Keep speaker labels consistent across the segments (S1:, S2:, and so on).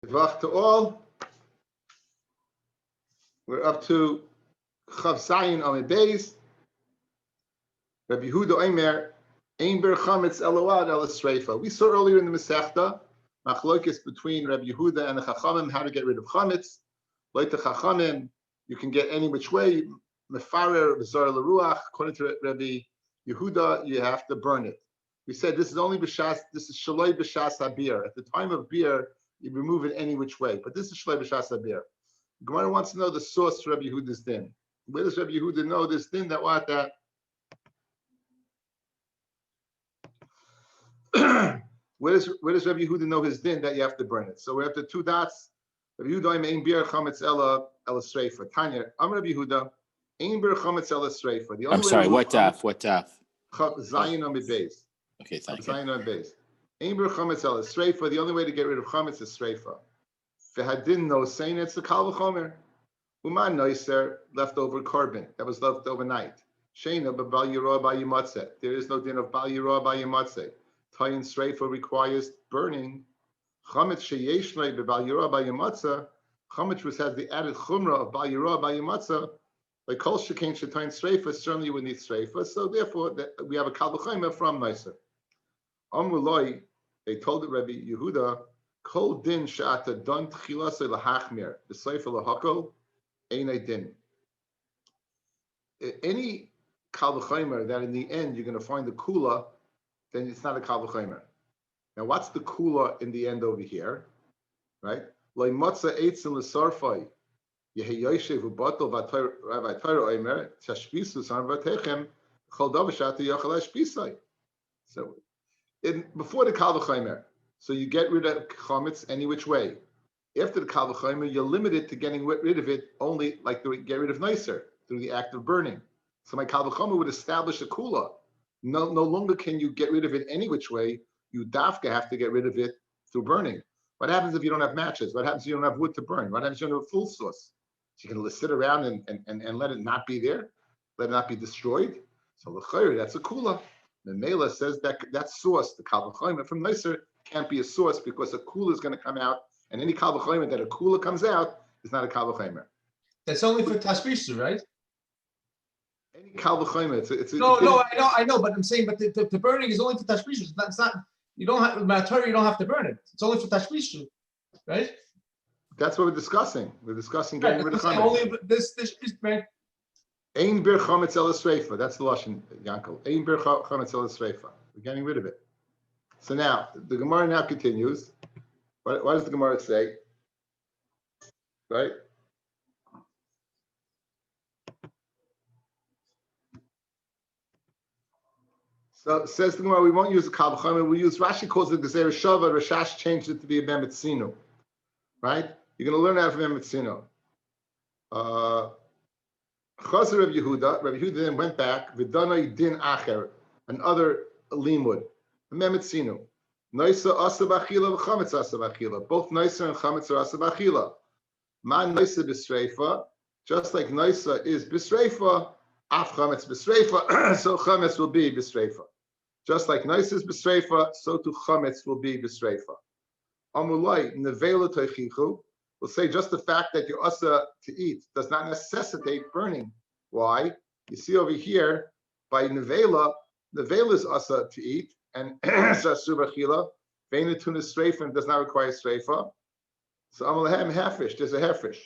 S1: Vach to all. We're up to Chav Zayin on the base. Rabbi Yehuda Omer, Ein ber chametz eload el esreifa. We saw earlier in the Masechta, machlokes between Rabbi Yehuda and the Chachamim, how to get rid of chametz. Like the Chachamim, you can get any which way. Mefarer b'zar l'ruach. According to Rabbi Yehuda, you have to burn it. We said this is only b'shas. This is shaloi b'shas habir. At the time of beer, you remove it any which way. But this is shaloi b'shas habir. Gemara wants to know the source to Rabbi Yehuda's din. Where does Rabbi Yehuda know this din that what that? where does Rabbi Yehuda know his din that you have to burn it? So we're up to two dots. Rabbi Yehuda ein bir chametz ela streifa. Tanya, I'm Rabbi Yehuda. Ein bir chametz ela streifa.
S2: I'm sorry. What daf? What daf?
S1: Zayin on base.
S2: Okay, thank you.
S1: Zayin on base. Ein bir chametz ela streifa. The only way to get rid of chametz is streifa. V'hadin no saying it's the kal v'chomer. Uman noiser leftover carbon that was left overnight. Sheina b'bal yirah b'yimatzeh. There is no din of bal yirah b'yimatzeh. Tayin streifa requires burning. Chametz sheyesh lei b'bal yirah b'yimatzeh. Chametz which has the added chumrah of bal yirah b'yimatzeh. Like kol shekain shetayin streifa, certainly you would need streifa. So therefore, we have a kal v'chomer from noiser. Amruloi, they told the Rabbi Yehuda. Kol din she'ata don tchilase lahachmir b'seifa lahakol einay din. Any kal v'chomer that in the end you're going to find the kula, then it's not a kal v'chomer. Now, what's the kula in the end over here, right? Lo matza eitzim l'sarfai yehi yoshev u'batel v'atayr omer tashpisu san v'atechem chol davar she'ata yochel hashpisai. So, before the kal v'chomer. So you get rid of chametz any which way. After the kal v'chomer, you're limited to getting rid of it only like to get rid of nicer through the act of burning. So my kal v'chomer would establish a kula. No longer can you get rid of it any which way. You dafka have to get rid of it through burning. What happens if you don't have matches? What happens if you don't have wood to burn? What happens if you don't have a full source? So you can sit around and let it not be there, let it not be destroyed. So l'chayr, that's a kula. The Mela says that source, the kal v'chomer from nicer, can't be a source because a kula is going to come out, and any kal v'chomer that a kula comes out is not a kal v'chomer.
S3: That's only for tashbishu, right?
S1: Any kal v'chomer,
S3: I know, but I'm saying, but the burning is only for tashbishu. It's not. You don't have matter. You don't have to burn it. It's only for tashbishu, right?
S1: That's what we're discussing. We're discussing getting rid of chametz.
S3: Only this is right.
S1: Ein bir chametz el esreifa. That's the lashon, Yankel. Ein bir chametz el esreifa. We're getting rid of it. So now, the Gemara now continues. What does the Gemara say? Right? So it says the Gemara, we won't use the kal v'chomer. We use, Rashi calls it Gezer Shava. Rashash changed it to be a Memetzinu. Right? You're going to learn that from Memetzinu. Chazer Rabbi Yehuda. Rabbi Yehuda then went back. V'danai din acher. Another limud. Memetzinu. Noisa asa b'achila v'chametz asa b'achila. Both noisa and chametz are asa b'achila. Ma noisa b'streifa. Just like noisa is b'streifa, af chametz b'streifa, so chametz will be b'streifa. Just like noisa is b'streifa, so too chametz will be b'streifa. Amulai nevela toichichu. We'll say just the fact that you're asa to eat does not necessitate burning. Why? You see over here, by nevela is asa to eat, and Sasur Bachila, Vainatuna Streifa does not require Streifa. So Amalahem Hafish, there's a Hafish.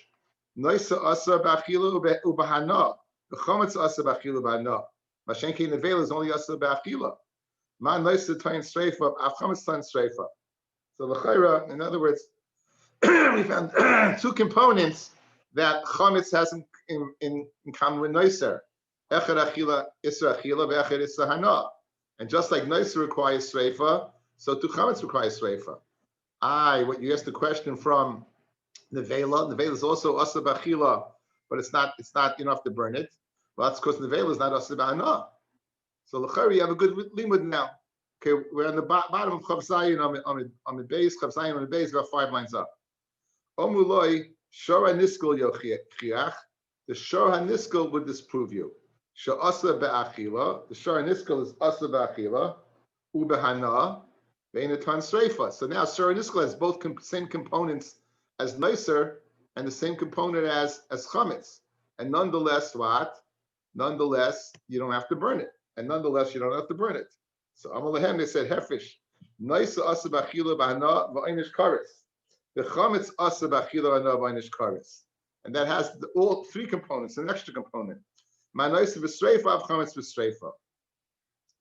S1: Noisa Asa Bachila Ubahana. The Chometz Asa Bachila Bahana. Mashenki Nevela is only Asa Bachila. Ma Noisa Tain Streifa, Af Chometz Tain Streifa. So L'chaira, in other words, we found two components that Chometz has in common with Noiser. Echad Achila, Isra Achila, Ve'echad Isra Hana. And just like Noisa requires Sreifa, so too Chametz requires Sreifa. What you asked the question from Nevela. Nevela is also Asa B'achila, but it's not, you don't have to burn it. Well, that's because Nevela is not Asa B'ana. So L'chari, you have a good limud now. Okay, we're on the bottom of Chav Zayin on the base, Chav Zayin on the base, about 5 lines up. Omuloi, Shor HaNiskal Yochiach. The Shor HaNiskal would disprove you. Sha'asa be'achila, the shar niskal is asa be'achila, ubehana, ve'inatan sreifa. So now shar niskal has both same components as nicer and the same component as chametz. And nonetheless, what? Nonetheless, you don't have to burn it. And nonetheless, you don't have to burn it. So Amalahem, they said, Hefish, Naisa asa b'achila b'hana v'einish kares. The chametz asa b'achila b'hana v'einish kares. And that has all three components, an extra component. Ma naisa v'streifa av chametz v'streifa.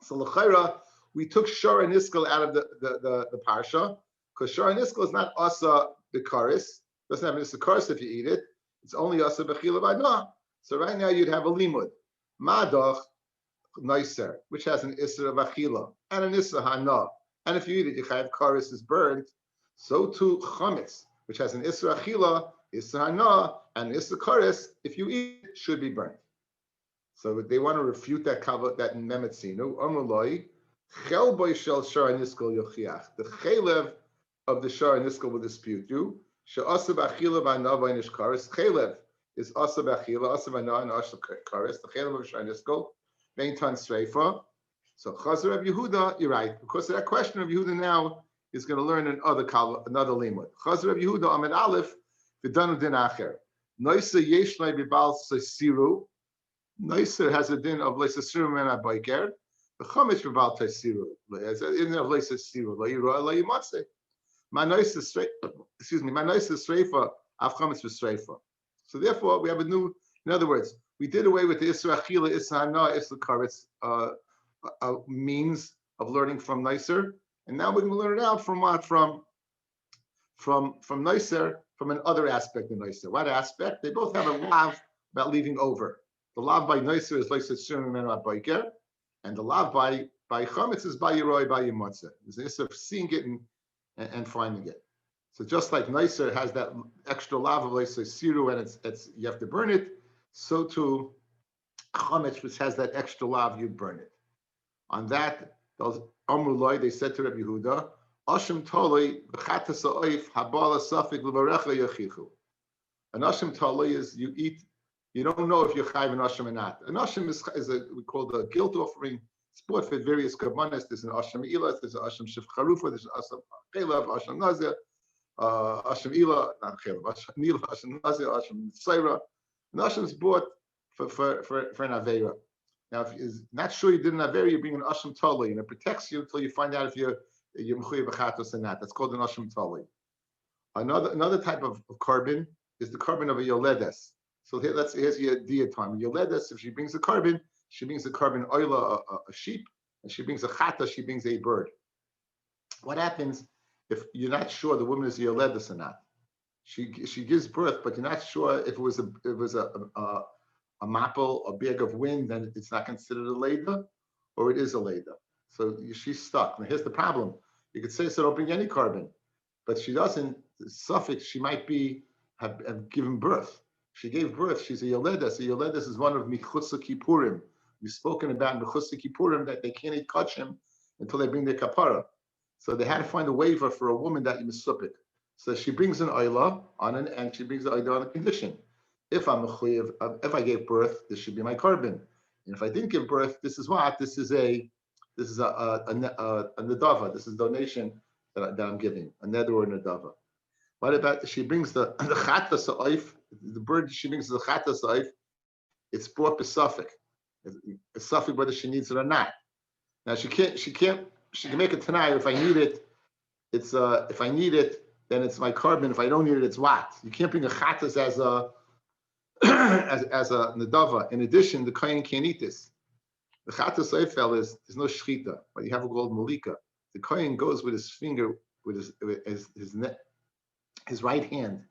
S1: So l'chayra, we took Shara and Iskal out of the parsha, because Shara and Iskal is not asa b'kares. Doesn't have an issa kares if you eat it. It's only asa b'achila b'hana. So right now you'd have a limud. Madach Noiser, which has an Isser of Achila and an Isser Hana. And if you eat it, your Chayav Karis is burned. So too Chametz, which has an Isser Achila, Isser Hana, and Isser Karis, if you eat it, should be burned. So they want to refute that kavod, that in Memetzinu. Amruloi, Chel Boy Shel Shar Niskal Yochiach. The Chelev of the Shar Niskal will dispute you. She'asa B'Achila V'Hana V'Einish Karis. Chelev is Asa B'Achila, Asa V'Hana, and Asa Karis. The Chelev of Shar Niskal. So Chazar of Yehuda, you're right. Because of that question of Yehuda now is going to learn another limud. Chazar of Yehuda Amid Aleph v'danu din acher. Noisa yesh lai b'bal siru. Noisa has a din of leisa siru men abayker. The chametz b'bal siru. As a din of leisa siru. Lo yirah lo yimatzeh. Ma noisa streifa av chametz v'streifa. So therefore we have a new. In other words, we did away with the Isra Achila, Isra Hana, Isra Karetz means of learning from Nicer, and now we're going to learn it out from what? From Nicer, from another aspect of Nicer. What aspect? They both have a lav about leaving over. The lav by Nicer is like Sitzurim and Biker, and the lav by Chametz is by Yeroi, by Yemotze. There's an Isra of seeing it and finding it. So just like Nicer has that extra lav of like Siru, and it's you have to burn it. So too, chametz, which has that extra lav, you'd burn it. On that, those Amrulai, they said to Rabbi Yehuda, Ashim Toloi b'chatas ha'oif habala safik l'barecha yachichu. An Ashim Toloi is you eat, you don't know if you're chayv an Ashim or not. An Ashim is we call the guilt offering. It's bought for various kabbanas. There's an Ashim Ilah, there's an Ashim Shif Charufa, there's an Ashim Chelav, Ashim Nazir, Ashim Ilah, not Chelav, Ashim Nila, Ashim Nazir, Ashim Tzaira. Ashim is bought for an Aveira. Now, if you're not sure you did an Aveira, you bring an Ashim Tali, and it protects you until you find out if you're Mechuyev B'chatos or not. That's called an Ashim Tali. Another type of carbon is the carbon of a Yoledes. So here's your diatom. Yoledes, if she brings a carbon oila, a sheep, and she brings a chata, she brings a bird. What happens if you're not sure the woman is a Yoledes or not? She gives birth, but you're not sure if it was a maple, a bag of wind, then it's not considered a leda, or it is a leda. So she's stuck. Now here's the problem. You could say, so don't bring any carbon, but she doesn't. Suffix, she might have given birth. She gave birth. She's a yoledes. A yoledes is one of Michutza Kippurim. We've spoken about Michutza Kippurim that they can't eat kachim until they bring their kapara. So they had to find a waiver for a woman that you misupik. So she brings an oila and she brings the oila on a condition. If I'm if I gave birth, this should be my carbon. And if I didn't give birth, this is what? This is a nadava. This is donation that I'm giving, a neder or nadava. What about she brings the chata sa'if, the bird she brings the chata sa'if, it's brought besuffic. It's suffix whether she needs it or not. Now she can make it tonight. If I need it, it's if I need it, then it's my carbon. If I don't need it, it's what? You can't bring a chatas as a as a nadava. In addition, the kohen can't eat this. The chatas seifel is there's no shchita, but you have a gold malika. The kohen goes with his finger, with his right hand.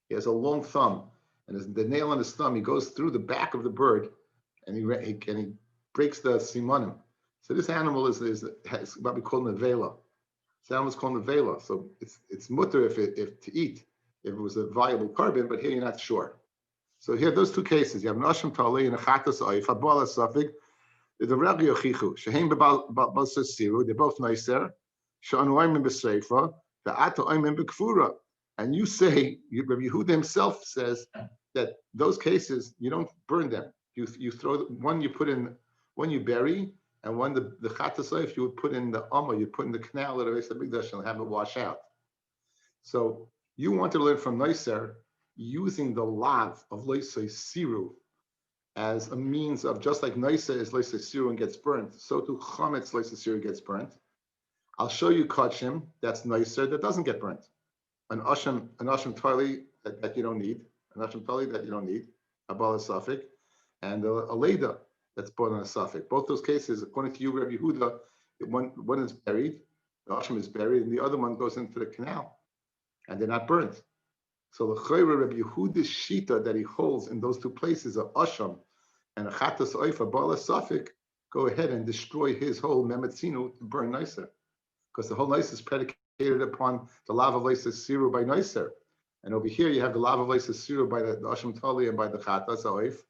S1: He has a long thumb, and the nail on his thumb. He goes through the back of the bird, and he breaks the simonim. So this animal has what we call nevela. This animal is called nevela. So it's mutter if to eat if it was a viable carbon, but here you're not sure. So here those two cases. You have nashim tali and a chatas oif, habala safik. The Rabbi Yochichu, Shehem Siru, they're both nicer. Sha'anuayim b'sreifa, the Atoayim b'kfura. And you say, Rabbi Yehuda himself says that those cases you don't burn them. You throw one you put in, one you bury, and one the chatasayif you would put in the amma, you put in the canal of the Beis Hamikdash and have it wash out. So You want to learn from Noiser using the lav of Loisei Siru as a means of, just like Noiser is Loisei Siru and gets burnt, so too Chametz Loisei Siru gets burnt. I'll show you Kachim, that's Noiser, that doesn't get burnt. An Asham Tali that you don't need, an Asham Tali that you don't need, a Bala Safik, and a Leda that's born on a Safik. Both those cases, according to you, Rabbi Yehuda, one is buried, the Asham is buried, and the other one goes into the canal, and they're not burnt. So the Chayra Rabbi Yehuda's Shita that he holds in those two places, a Asham and a Chatas Oifa, Bala Safik, go ahead and destroy his whole Memetzinu to burn Noiser. Because the whole Noiser is predicated upon the lava of Leisa Siru by Noiser. And over here you have the lava of Leisa Siru by the Asham Tali and by the Chatas Oif,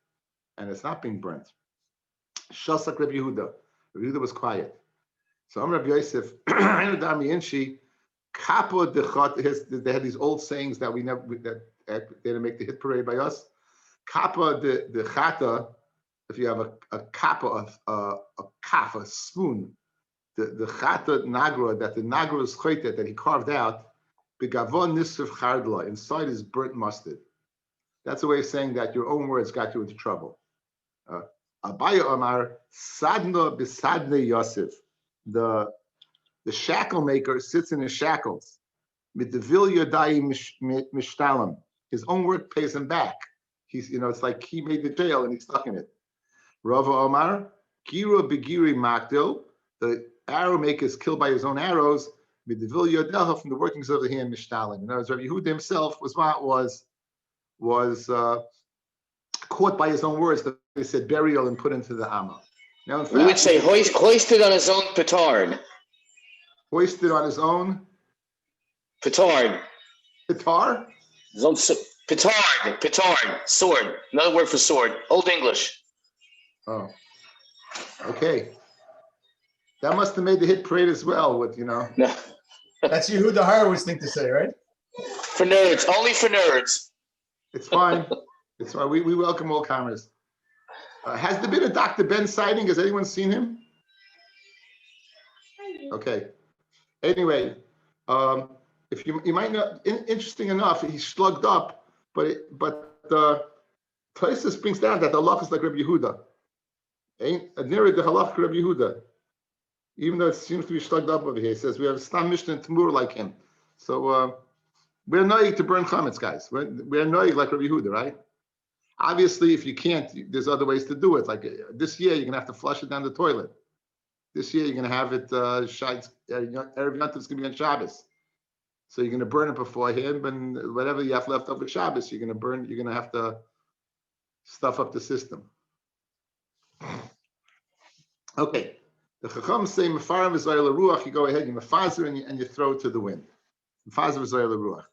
S1: and it's not being burnt. Shasak Rabbi Yehuda. Rabbi Yehuda was quiet. So I'm Rabbi Yosef, Kapo they had these old sayings that we never that they didn't make the hit parade by us. Kappa the chata, if you have a kappa a kaf, a spoon, the chata nagra that the nagra's choytet that he carved out, begavon nisuf chardla, inside is burnt mustard. That's a way of saying that your own words got you into trouble. Abaya Omar sadna bisadne Yosef. The shackle maker sits in his shackles. Mit the yodai mishtalam. His own work pays him back. He's, it's like he made the jail and he's stuck in it. Rava Omar, Gira begiri makdil. The arrow maker is killed by his own arrows. Mit the yodelha, from the workings of the hand mishtalim. In other words, Rabbi Yehuda himself was caught by his own words that they said burial and put into the Amma. Now, in fact,
S4: we would say hoisted on his own petard.
S1: Hoisted on his own
S4: petard.
S1: Petard?
S4: His own petard, sword. Another word for sword. Old English.
S1: Oh, okay. That must have made the hit parade as well. With
S4: No.
S3: That's Yehuda Horowitz thing to say, right?
S4: For nerds, only for nerds.
S1: It's fine. It's fine. We welcome all comers. Has there been a Dr. Ben sighting? Has anyone seen him? Okay. Anyway, if you might know, interesting enough, he's slugged up, but Taisus brings down that the halach is like Rabbi Yehuda. Ain't near the halach Rabbi Yehuda, even though it seems to be slugged up over here. He says we have Stam Mishnah and Tamur like him. So we're noig to burn chametz, guys. We're noig like Rabbi Yehuda, right? Obviously, if you can't, there's other ways to do it. Like this year, you're gonna have to flush it down the toilet. This year, you're gonna have it. Erev Yontif is gonna be on Shabbos, so you're gonna burn it beforehand. And whatever you have left over Shabbos, you're gonna burn. You're gonna have to stuff up the system. Okay, the Chacham say Mefarim v'Zayil Ruach. You go ahead, you mefazer and you throw it to the wind. Mefazer v'Zayil Ruach.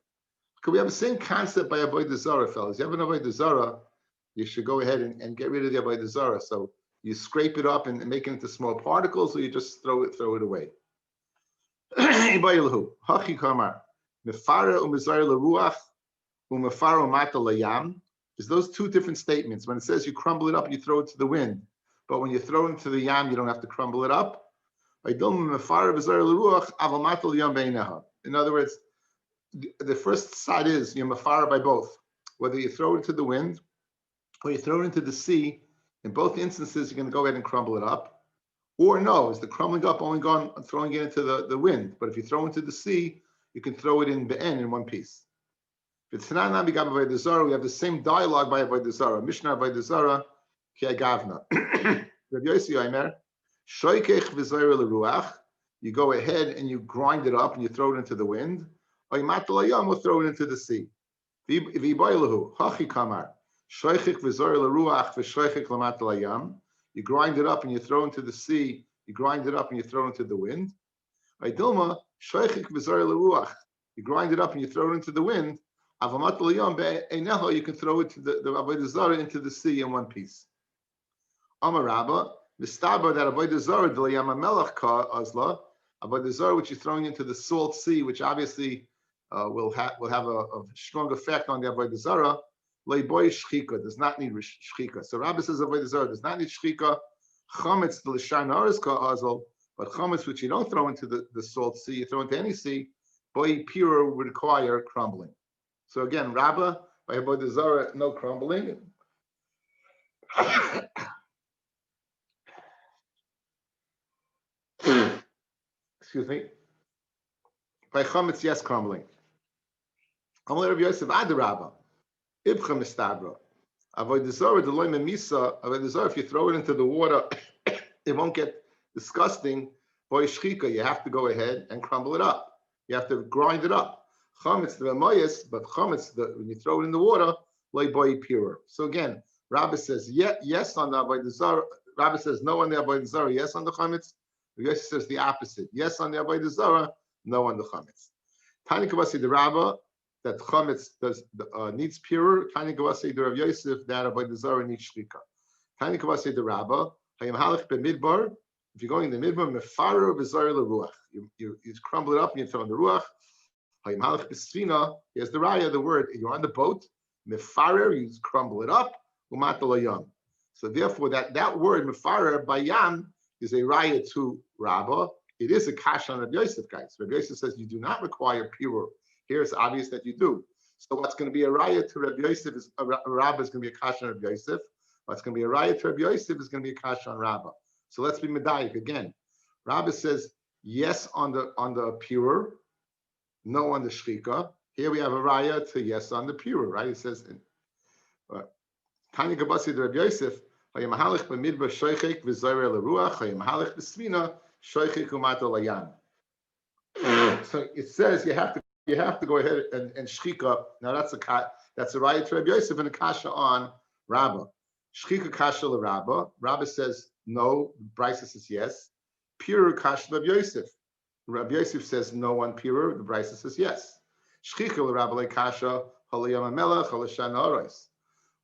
S1: Okay, we have the same concept by Avodah Zarah, fellas. You have an Avodah Zarah, you should go ahead and get rid of the Avodah Zarah. So you scrape it up and make it into small particles, or you just throw it away. Hachi kamar mefara u'mezayir l'ruach u'mefara u'mata layam. Is those two different statements? When it says you crumble it up, you throw it to the wind, but when you throw it into the yam, you don't have to crumble it up. In other words, the first side is you're mafara by both. Whether you throw it into the wind or you throw it into the sea, in both instances, you're going to go ahead and crumble it up. Or no, is the crumbling up only gone throwing it into the wind? But if you throw it into the sea, you can throw it in be'en in one piece. We have the same dialogue by Avodah Zarah. Mishnah Avodah Zarah, Ki'agavna. Rabbi Yossi Omer, Shoykech v'Zayir l'ruach. You go ahead and you grind it up and you throw it into the wind. Or we'll throw it into the sea. V'yiboilahu, hachi kamar. Shoykech v'Zayir l'ruach v'shoykech l'mata layam. You grind it up and you throw it into the sea. You grind it up and you throw it into the wind. Dilma, shoykech v'Zayir l'ruach. You grind it up and you throw it into the wind. Avamat l'yam be'eineho. You can throw it to the Avodah Zarah into the sea in one piece. Amar Rabba, Mistaba that Avodah Zarah d'layam hamelach ka azla. Avodah Zarah, which is throwing into the salt sea, which obviously will have a strong effect on the Avodah Zarah. Leiboy shchika does not need shchika. So Rabbi says Avodah Zarah does not need shchika. Chametz the l'shar na'aris ka azal, but chametz which you don't throw into the salt sea, you throw into any sea. Boy pure would require crumbling. So again, Rabba, by Avodah Zarah, no crumbling. Excuse me. By Chametz, yes, crumbling. Amalei Rabbi Yosef, Ad Rabba, Ibcha Mistabra. Avodah Zarah, the loy memisa. Avodah Zarah, if you throw it into the water, it won't get disgusting. Boy shchika, you have to go ahead and crumble it up. You have to grind it up. Chametz the amoyes, but chametz when you throw it in the water, loy boy pure. So again, Rabbi says yes on the avodah zarah. Rabbi says no on the avodah zarah, yes on the chametz. Rabbi says the opposite, yes on the avodah zarah, no on the chametz. Tani Kavasi the Rabba that chametz needs pure. Tani Kavasi the Rav Yosef that avodah zarah needs shlika. Tani Kavasi the Rabba hayam halach b'midbar. If you're going in the midbar, mefarer b'zar l'ruach. You crumble it up and you throw in the ruach. Hayam halach b'sfina. Here's the raya, the word. You're on the boat. Mefarer, you crumble it up. Umata l'yam. So therefore, that word mefarer bayam is a raya to Rabbah. It is a kasha on Rabbi Yosef, guys. Rabbi Yosef says you do not require pure. Here it's obvious that you do. So what's going to be a raya to Rabbi Yosef is Rabbah is going to be a kasha on Rabbi Yosef. What's going to be a raya to Rabbi Yosef is going to be a kasha on Rabbah. So let's be medayik again. Rabbi says yes on the pure, no on the shchika. Here we have a raya to yes on the pure, right? It says Tanya Gabasi the Rabbi Yosef, hayam halach b'midbar shoichek v'zoyer l'ruach, hayam halach b'sfina shoichek umato layam. So it says you have to go ahead and shchika. Now that's a raya to Rabbi Yosef and a kasha on Rabbah. Shchika kasha l'Rabbah. Rabbah says no. Brisa says yes. Pure kasha Rabbi Yosef. Rabbi Yosef says no on pure. The Brisa says yes. Shchika l'Rabbah kasha halayam melech halashan oros.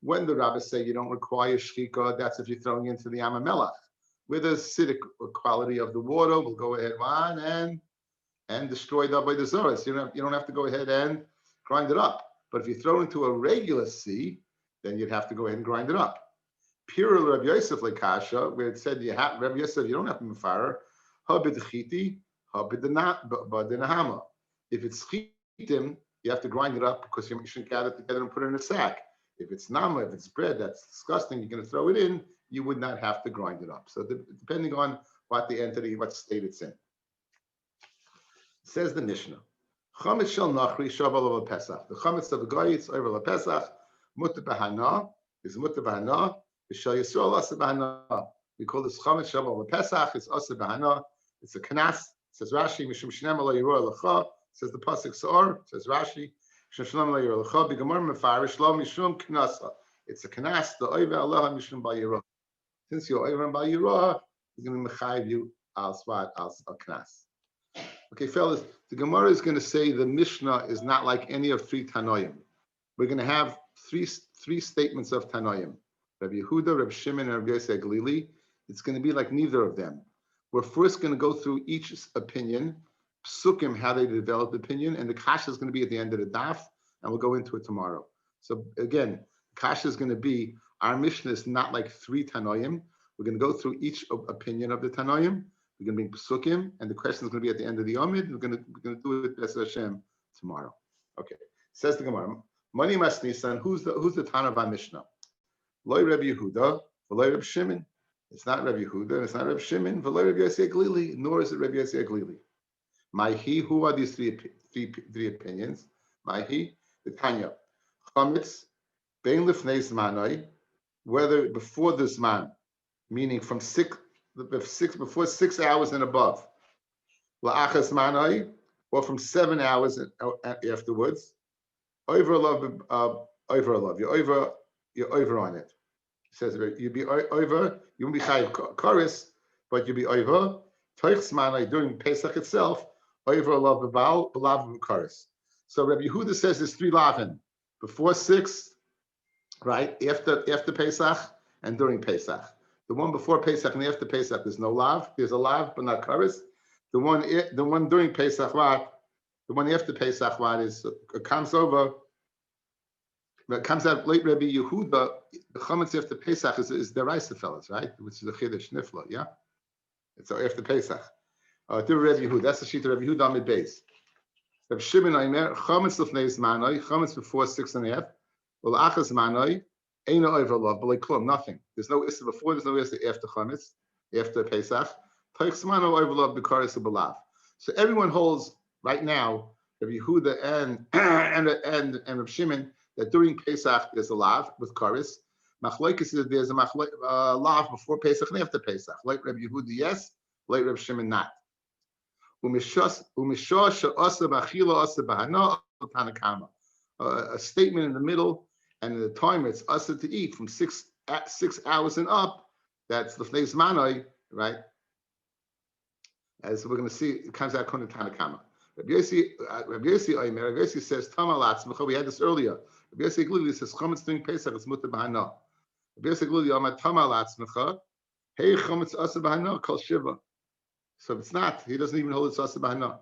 S1: When the rabbis say you don't require shchika, that's if you're throwing into the Yam Melech. With the acidic quality of the water, we'll go ahead on and destroy the avodah zarah. So you don't have to go ahead and grind it up. But if you throw it into a regular sea, then you'd have to go ahead and grind it up. Pure Rabbi Yosef lekasha, where it said Rabbi Yosef, you don't have to mefarer. Habidchiti, habidnahama. If it's chitim, you have to grind it up because you shouldn't gather it together and put it in a sack. If it's nama, if it's bread, that's disgusting, you're going to throw it in, you would not have to grind it up. So depending on what the entity, what state it's in. Says the Mishnah, Chametz shel nachri shaval over Pesach. The chametz of the guy, it's over Pesach. Mutter b'hana is mutter b'hana. V'shel Yisrael asa b'hana. We call this chametz shaval over Pesach. It's asa b'hana. It's a kanas. Says Rashi, mishum shnem ala yirah lecha. Says the pasuk Sa'or. Says Rashi. It's a kanas, the oiva Allah mishum ba'yirah. Since you're oiva ba'yirah, he's going to mechayiv you al swat al kanas. Okay, fellas, the Gemara is going to say the Mishnah is not like any of three Tanoim. We're going to have three statements of Tanoim. Rabbi Yehuda, Rabbi Shimon, and Rabbi Yosef Glili. It's going to be like neither of them. We're first going to go through each opinion, psukim, how they developed opinion, and the kasha is going to be at the end of the daf, and we'll go into it tomorrow. So again, kasha is going to be, our Mishnah is not like three Tanoim. We're going to go through each opinion of the Tanoim. We're going to be psukim, and the question is going to be at the end of the Yomid. We're going to do it B'ez Hashem tomorrow. Okay, says the Gemara. Mani Masnisan, who's the Tana of our Mishnah? Loi Rabbi Yehuda, Loi Rabbi Shimon. It's not Rabbi Yehuda, and it's not Rabbi Shimon, Loi Rabbi Yosef Glili, nor is it Rabbi Yosef Glili. Ma'hi, who are these three opinions? Ma'hi, the Tanya. Chametz, bein lifnei zmanai, whether before the zman, meaning from before 6 hours and above. La'achas zmanai, or from 7 hours afterwards. Over love, you're over on it. It says you'll be over, you won't be chayiv karis, but you'll be over. Toich zmanai during Pesach itself. Over love b'lav karis. So Rabbi Yehuda says there's three lavin before 6, right? After Pesach and during Pesach. The one before Pesach and after Pesach, there's no lav. There's a lav, but not karis. The one during Pesach, the one after Pesach, is comes over. That comes out late. Rabbi Yehuda, the chametz after Pesach is deraisa, fellas, right? Which is the chiddush nifla, yeah. It's after Pesach. Rabbi Yehuda, that's the sheet of Rabbi Yehuda amid base. Reb Shimon Aimer, chametz lefnei zmanoi, chametz before 6.5. Well, achas zmanoi, eino overlove, but like klum, nothing. There's no issa before, there's no issa after chametz, after Pesach. Toich zmano overlove b'karis b'lav. So everyone holds right now, Reb Yehuda and Reb Shimon, that during Pesach there's a lav with karis. Machlokes is there's a lav before Pesach and after Pesach. Like Reb Yehuda, yes. Like Reb Shimon, not. A statement in the middle, and the time it's usher to eat from 6 hours and up. That's the fnei zmanoi, right? As we're going to see, it comes out from Tanakama. Rabbi Yossi says, "Tama latzmecha." We had this earlier. Rabbi Yossi Gluli says, "Chametz during Pesach is mutar b'hana." Rabbi Yossi Gluli Amar Tama latzmecha. Hey, chametz asa b'hana kol shiva. So it's not. He doesn't even hold it asa b'hana.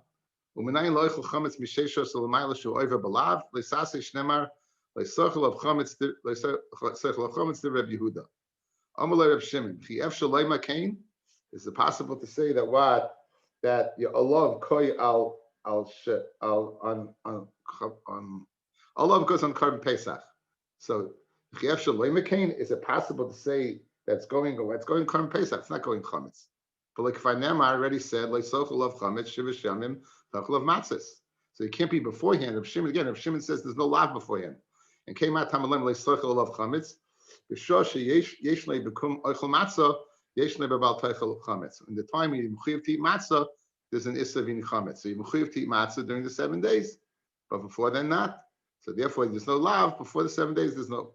S1: U'minayin loichel chametz misheishos l'mayla shu oiver b'lav le'sasei shnemar le'sochel of chametz the Reb Yehuda. Amalei Reb Shimon. Chi efshel leima kain. Is it possible to say that what that Allah koi al Allah goes on Karban Pesach? So chi efshel leima kain. Is it possible to say that's going Karban Pesach? It's not going chametz. But like if I already said, like sochel of chametz shiva shamim sochel of matzis. So it can't be beforehand. Reb Shimon says there's no lav beforehand. And came out tamalem like sochel of chametz. B'shoshe yesh le bekum oichel matzah yesh le bebal teichel chametz. In the time you mechuyev to eat matzah, there's an issa v'in chametz. So you mechuyev to eat matzah during the 7 days, but before then not. So therefore there's no lav before the 7 days. There's no.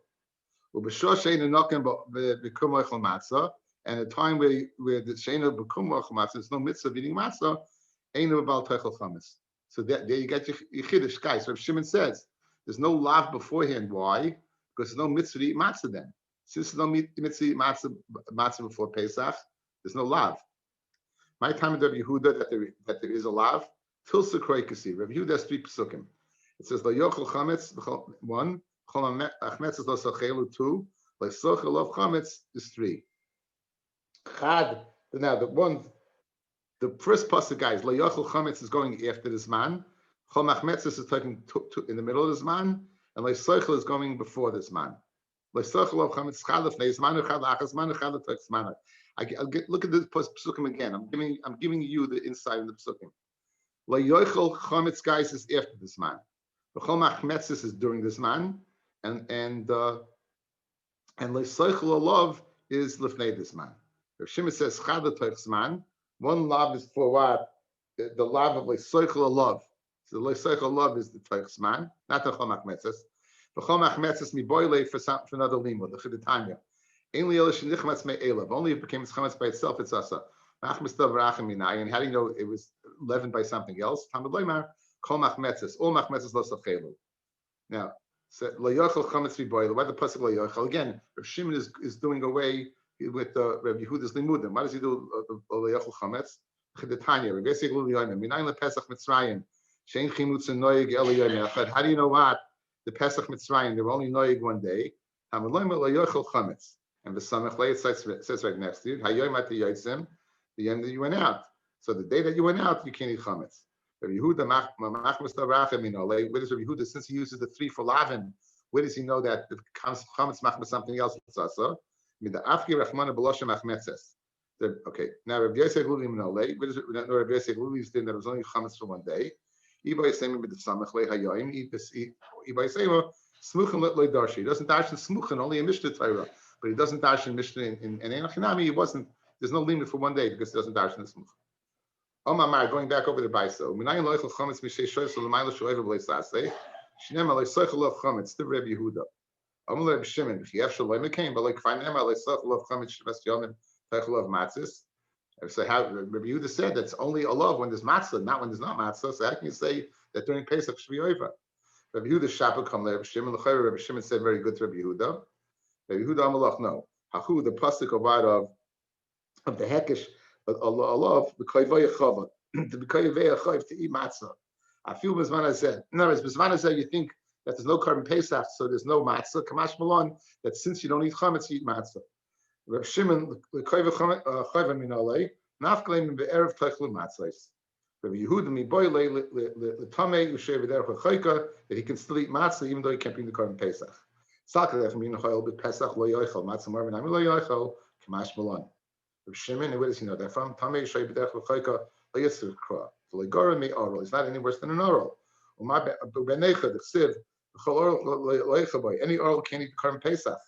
S1: Ub'shoshe enokim bekum oichel matzah. And a time where the sheina bekum oichel matzah, there's no mitzvah of eating matzah. Ain't bebal teichel chametz. So there you get your chiddush, guys. So Shimon says there's no lav beforehand. Why? Because there's no mitzvah to eat matzah then. Since there's no mitzvah to eat matzah before Pesach, there's no lav. My time in Rabbi Yehuda that there is a lav. Tilsa kroikasi. Rabbi Yehuda has 3 pesukim. It says la yochel chametz 1. Chol achmetz is lo sochelu 2. La sochel of chametz is 3. Chad. Now the first pasuk, guys, la yochel chametz is going after this man. Chol achmetz is taking in the middle of this man. And la sochel is going before this man. Look at this psukim again. I'm giving you the insight in the psukim. La yochel chametz, guys, is after this man. V'chol machmetzis is during this man, and la sochel olav is lifnei this man. Rav Shimon says chada toichs man. One lav is for what? The lav of la sochel olav. So la sochel olav is the toichs man, not the chol machmetzis. For another limud, the Chiditanya. Only if it became chametz by itself, it's asa. And how do you know it was leavened by something else? All machmetzes lo sachelu. Now, lo yochel chametz miboile. Why the pasuk lo yochel? Again, Rav Shimon is doing away with Rabbi Yehuda's limudim. Why does he do lo yochel chametz? Chiditanya. Rabbi Yossi Gluli Yonim. Minayin lePesach Mitzrayim. Shein chimutz noyeg el yoyim. How do you know what? The Pesach Mitzrayim, they were only noig 1 day. And the Samech says right next to you, the yom that you went out. So the day that you went out, you can't eat chametz. Rabbi Yehuda, where does Rabbi Yehuda, since he uses the 3 for lavin, where does he know that if chametz machmas something else? Okay, now Rabbi Yossi Gluli Minolei, where does Rabbi Yossi Gluli's din that it was only chametz for 1 day? He doesn't dash in smuchen, only in Mishnah Torah, but he doesn't dash in Mishnah in Enochinami. He wasn't. There's no limit for 1 day because he doesn't dash in the smuchen. Omar, going back over the Baiso. Minayin loichel chametz mishay shoyes l'mayla shoyver b'leisasei. Shnema loisoichel of chametz to Rabbi Yehuda. Omar Reb Shimon chiyef shaloi mekain, but like finema loisoichel of chametz shvas yomim teichel of matzis. So how Rabbi Yehuda said that's only a love when there's matzah, not when there's not matzah. So how can you say that during Pesach should be over? Rabbi Yehuda Shabbat come there. Rabbi Shimon said very good to Rabbi Yehuda. Rabbi Yehuda Amalach no. Hachu the pasuk of the hekesh love the koyvei chava the koyvei chav to eat matzah. I feel Bizman said. In other words, Bizman said you think that there's no Karban Pesach, so there's no matzah. Kamash Malon that since you don't eat chametz, you eat matzah. Reb Shimon the koyvei chava minolei nafkaleim be'erev teichlu matzahs. Rabbi Yehuda mi boy le tamei ushev derech chayka that he can still eat matzah even though he can't bring the korban Pesach. Salka from Yinochayil bit Pesach lo yochel matzah marvin ami lo yochel kamash malon. Rabbi Shimon, and where does he know that from? Tamei ushev derech chayka lo yitzur kra. So legora mi oral. It's not any worse than an oral. Uma benecha the siv chol oral lo yochel boy. Any oral can't eat korban Pesach.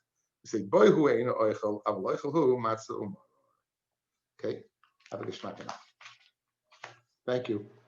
S1: You say boy hu eino oichel av lo yochel hu matzah umar. Okay, have a good shmat. Thank you.